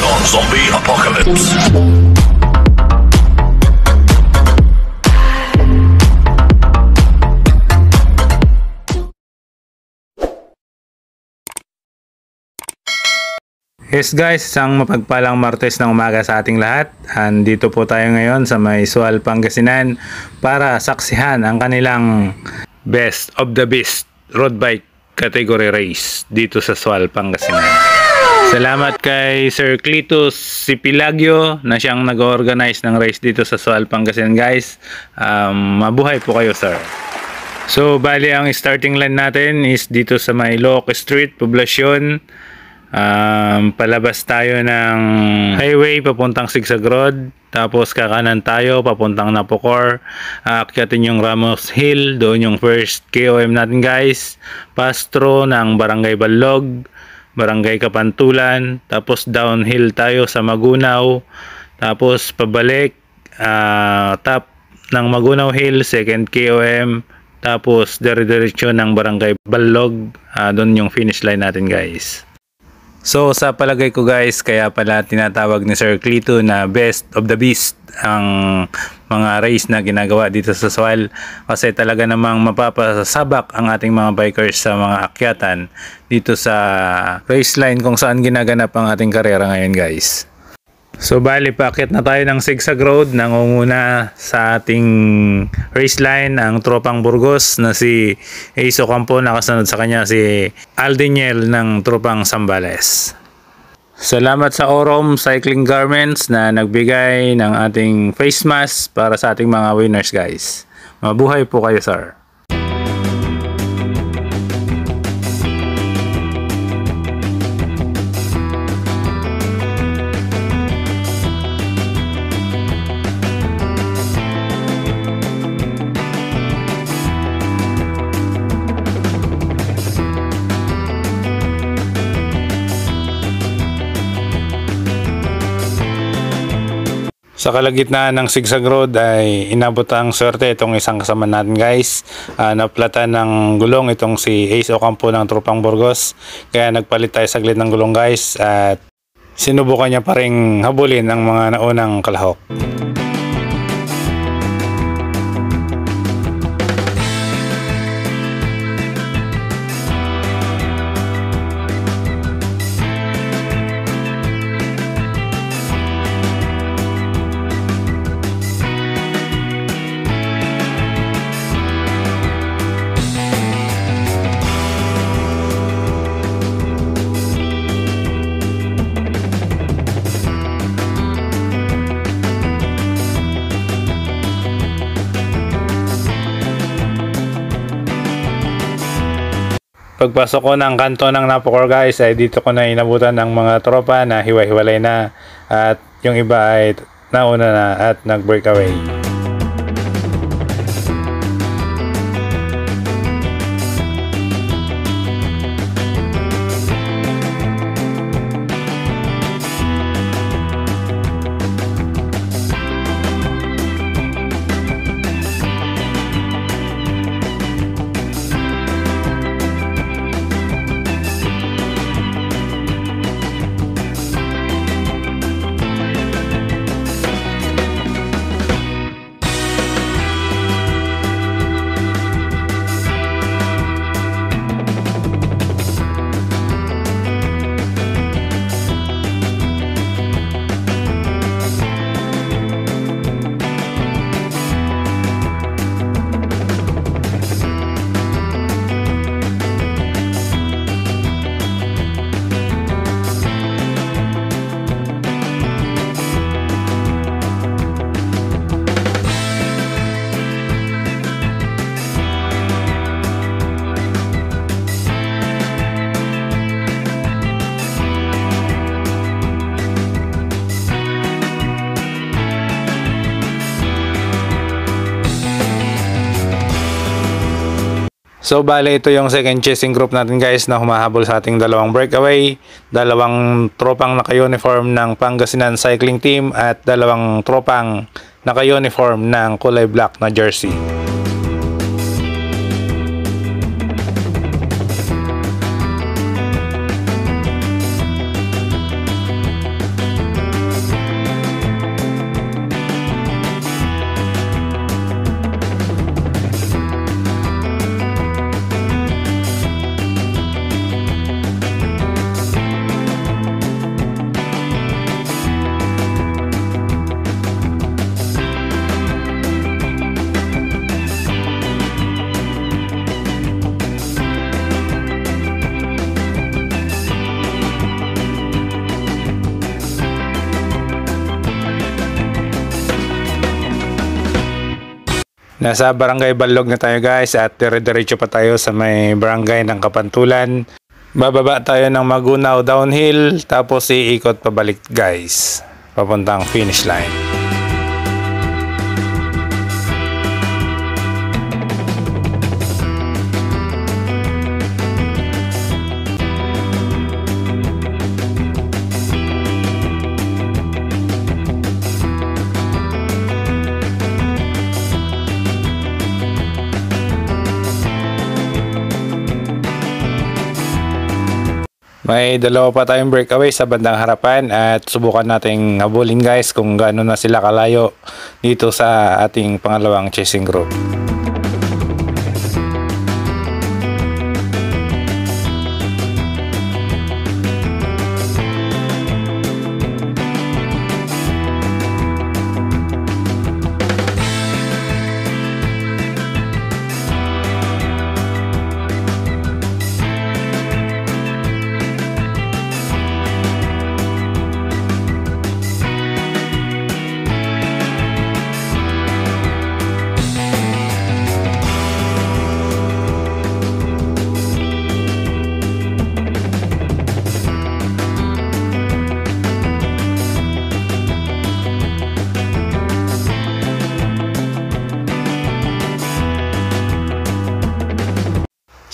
on zombie apocalypse. Yes guys, isang mapagpalang Martes ng umaga sa ating lahat. Andito po tayo ngayon sa may Sual, Pangasinan para saksihan ang kanilang Best of the Beast road bike category race dito sa Sual, Pangasinan. Salamat kay Sir Clitus Sipilagyo na siyang nag-organize ng race dito sa Sual, Pangasinan guys. Mabuhay po kayo sir. So bali ang starting line natin is dito sa may Loc Street, Poblacion. Palabas tayo ng highway papuntang Sigsag Road, tapos kakanan tayo papuntang Napocor, aakyatin yung Ramos Hill, doon yung first KOM natin guys, pastro ng Barangay Balog, Barangay Kapantulan, tapos downhill tayo sa Magunaw, tapos pabalik top ng Magunaw Hill, second KOM, tapos dire-diretso ng Barangay Balog, doon yung finish line natin guys. So sa palagay ko guys, kaya pala tinatawag ni Sir Clito na Best of the Beast ang mga race na ginagawa dito sa Sual, kasi talaga namang mapapasabak ang ating mga bikers sa mga akyatan dito sa race line kung saan ginaganap ang ating karera ngayon guys. So bali paakyat na tayo ng Sigsag Road. Nangunguna sa ating race line ang tropang Burgos na si Ace Ocampo, nakasunod sa kanya si Aldiniel ng tropang Zambales. Salamat sa Orom Cycling Garments na nagbigay ng ating face mask para sa ating mga winners guys. Mabuhay po kayo sir. Sa kalagitnaan ng Sigsag Road ay inabot ang swerte itong isang kasama natin guys. Naplatan ng gulong itong si Ace Ocampo ng tropang Burgos. Kaya nagpalit tayo saglit ng gulong guys at sinubukan niya pa ring habulin ang mga naunang kalahok. Pagpasok ko ng kanto ng Napocor guys ay dito ko na inabutan ng mga tropa na hiwa-hiwalay na at yung iba ay nauna na at nag-breakaway. So bale ito yung second chasing group natin guys na humahabol sa ating dalawang breakaway, dalawang tropang naka-uniform ng Pangasinan Cycling Team at dalawang tropang naka-uniform ng kulay black na jersey. Nasa Barangay Balog na tayo guys at dire-diretso pa tayo sa may barangay ng Kapantulan. Bababa tayo ng Magunaw downhill tapos iikot pabalik guys papuntang finish line. May dalawa pa tayong breakaway sa bandang harapan at subukan nating habulin guys kung gaano na sila kalayo dito sa ating pangalawang chasing group.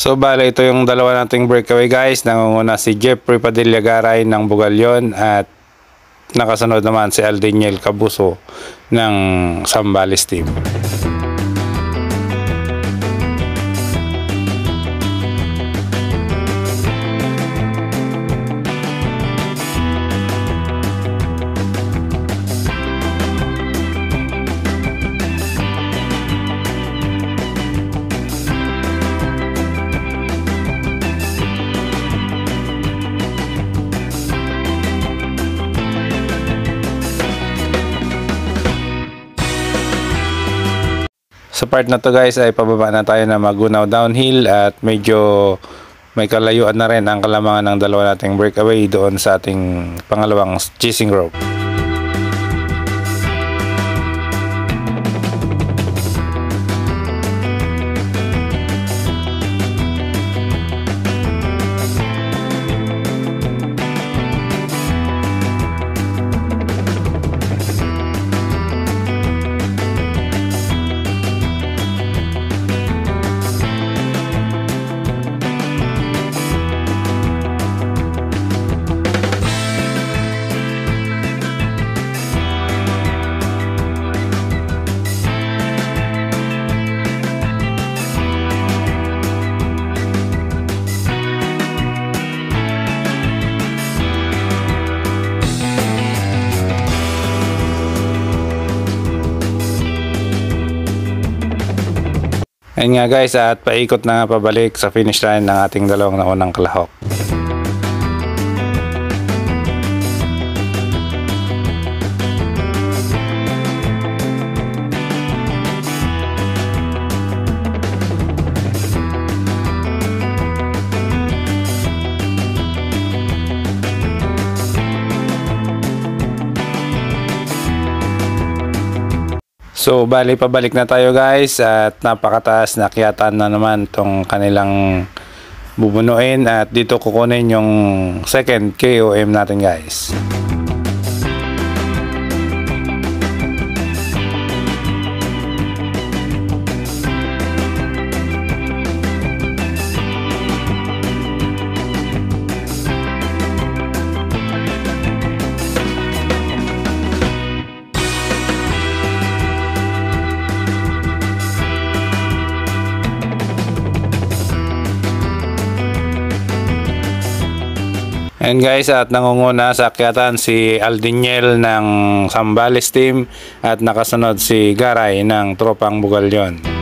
So bale ito yung dalawa nating breakaway guys. Nangunguna si Jeffrey Padilla Garay ng Bugalyon at nakasunod naman si Aldiniel Cabuso ng Zambales team. Sa part na to guys ay pababa na tayo na Magunaw downhill at medyo may kalayuan na rin ang kalamangan ng dalawa nating breakaway doon sa ating pangalawang chasing rope. Ayun nga guys, at paikot na pabalik sa finish line ng ating dalawang naunang kalahok. So bali pabalik na tayo guys at napakataas na akyatan na naman tong kanilang bubunuin at dito kukunin yung second KOM natin guys. And guys, at nangunguna sa akyatan si Aldiniel ng Zambales team at nakasunod si Garay ng Tropang Bugalyon.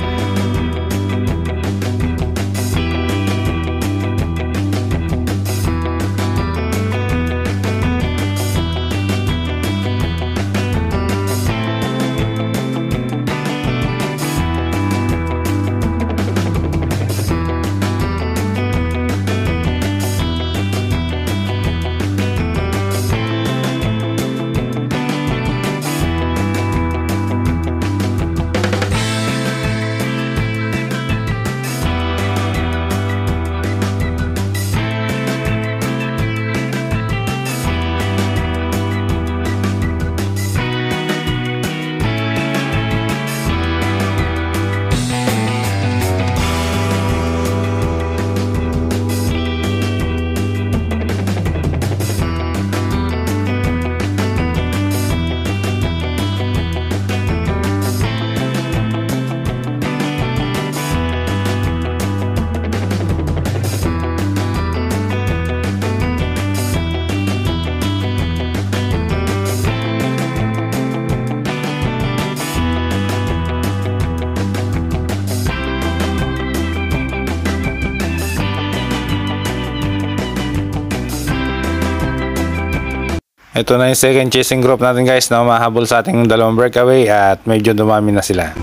Ito na yung second chasing group natin guys na mahabol sa ating dalawang breakaway at medyo dumami na sila.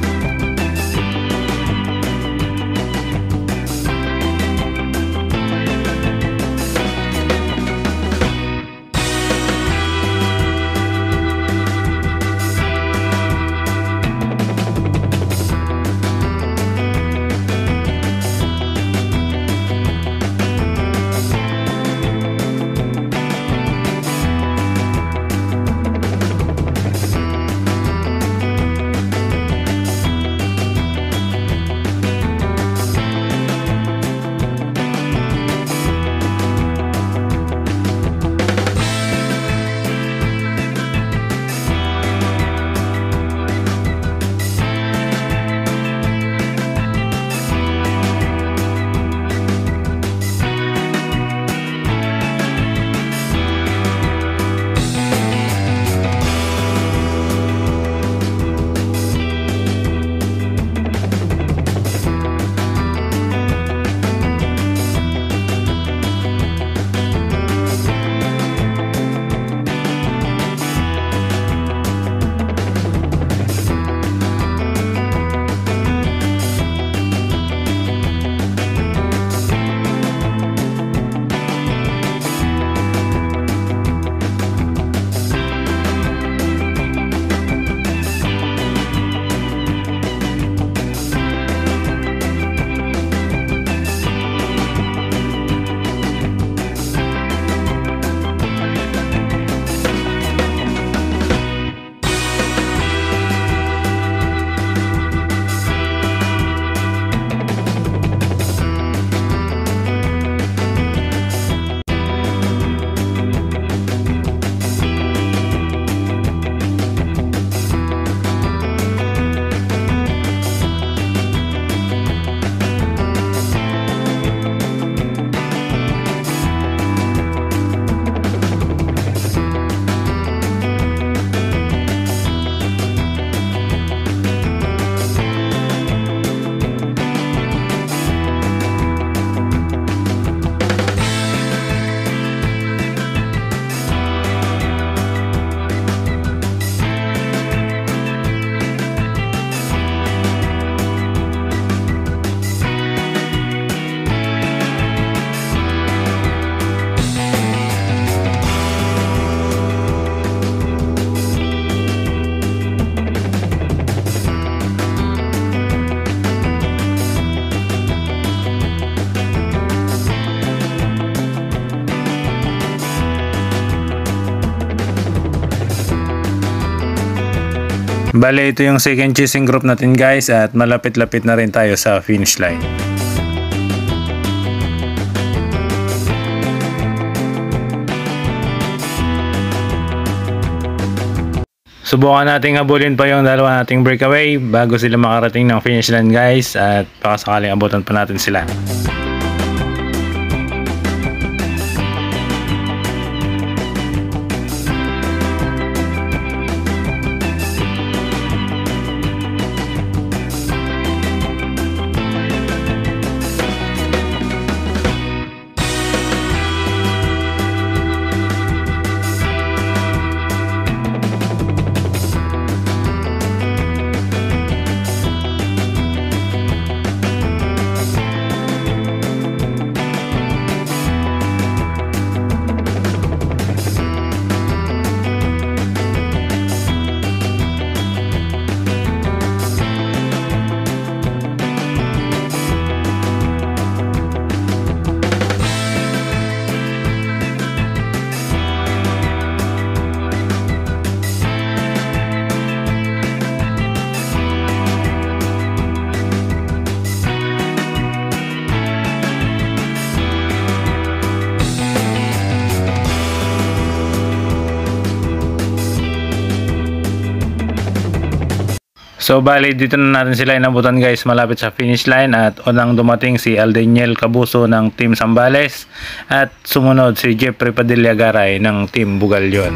Bale, ito yung second chasing group natin guys at malapit-lapit na rin tayo sa finish line. Subukan nating habulin pa yung dalawa nating breakaway bago sila makarating ng finish line guys at baka sakaling abutan pa natin sila. So bali dito na natin sila inabutan guys malapit sa finish line at unang dumating si Aldeniel Cabuso ng Team Zambales at sumunod si Jeffrey Padilla Garay ng Team Bugalyon.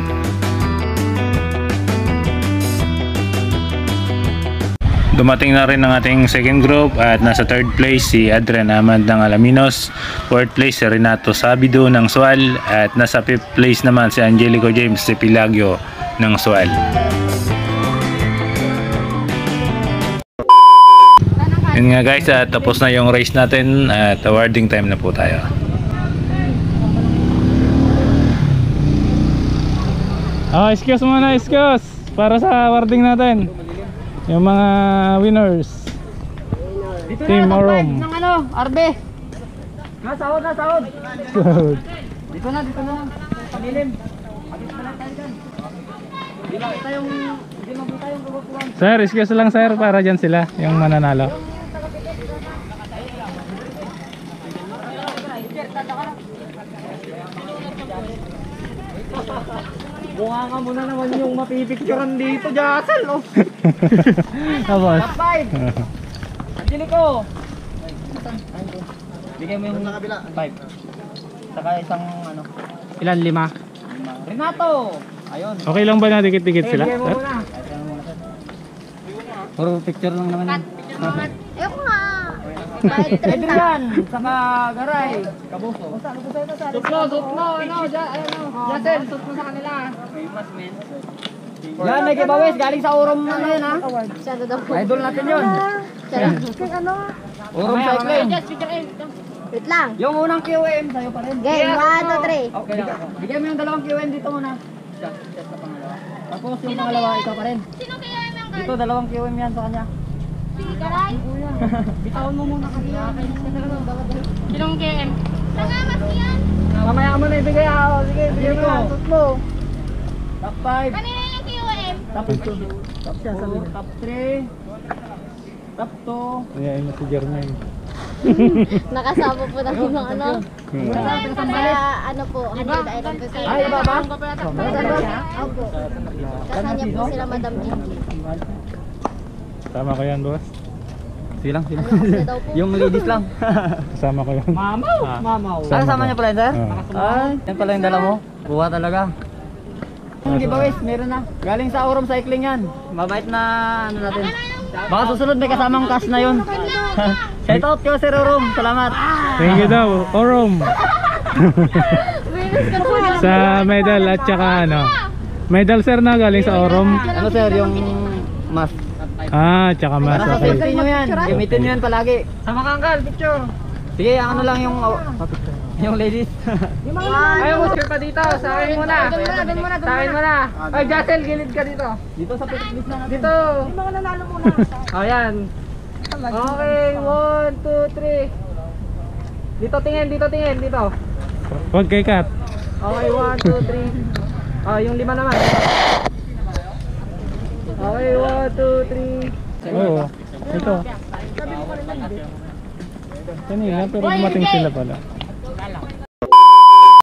Dumating na rin ang ating second group at nasa third place si Adrian Ahmad ng Alaminos, fourth place si Renato Sabido ng Sual, at nasa fifth place naman si Angelico James de Pilagio ng Sual. Yun nga guys, tapos na yung race natin at awarding time na po tayo. Excuse muna, excuse para sa awarding natin. Yung mga winners. Dito Team na, Orom. ng ano, Arbe. Sahod na, sahod. Dito na lang. Panilim. Abis pa lang tayo dyan. Hindi makita yung kukukuhan. Sir, excuse lang sir para dyan sila, yung mananalo. Bunga nga muna naman yung mapipicturan dito, Jassel, oh. Tapos. Top 5. Angelico. Bigay mo yung 5. Saka isang ano. Ilan? 5? Renato. Ayun. Okay lang ba na dikit-dikit sila? Bigay mo Sir? muna. Puro picture lang naman yun. Ayoko nga. Kahit 30. Adrian, saka Garay, Kabuso. Suplo, ano, Jassel, suplo sa kanila. Yan, may giveaways, galing sa Urom ano yan ha. Masyado daw po. Idol natin yun. Urom Cycling. Wait lang. Yung unang QM, sa'yo pa rin. Game, 1, 2, 3. Okay, bigyan mo yung dalawang QM dito muna. Tapos yung pangalawa, ikaw pa rin. Sino kaya yung Dito, dalawang QM yan sa kanya. Garay? Bitawan mo muna kasi. Sinong game? Nangamas yan. Mamaya mo na ibigay ako. Sige, bigyan mo. Tutlo. Top 5. Kanina yung QM. Top 2. Top 4. Top 3. Top 2. Ayan na si Jermaine. Nakasama po natin ng ano. Kaya ano po, 100 item po sila. Ay, iba ba? Opo. Kasanya po sila Madam Jinji. Kasama ko yan, boss. Silang. Sila daw po. Yung ladies lang. Kasama ko yan. Mamaw. Mamaw. Sama Kasama ko. niya pala yun, sir? Oo. Ay, yan pala yung dala mo. Buha talaga. Yung giveaways, meron na. Galing sa Urom Cycling yan. Mabait na ano natin. Baka susunod may kasamang cash na yun. Shout out kayo Sir Urom. Salamat. Thank you daw, Orom. Sa medal at saka ano. Medal sir na galing sa Orom. Ano sir, yung mask. Tsaka mas Para sa okay. safety nyo yan. Gamitin nyo yan palagi. Sama kangkal, picture. Sige, ang ano lang yung ladies. Ayaw mo. pa dito. Sa akin muna. Sa akin muna. Ay, Jassel, gilid ka dito. Dito sa picnic na natin. Dito. Yung mga nanalo muna. Ayan. Okay, 1, 2, 3. Dito tingin, dito. Huwag kay Kat. Okay, 1, 2, 3. Yung 5 naman. Okay, 1, 2, 3. Oo. Ito. Kanina pero dumating sila pala.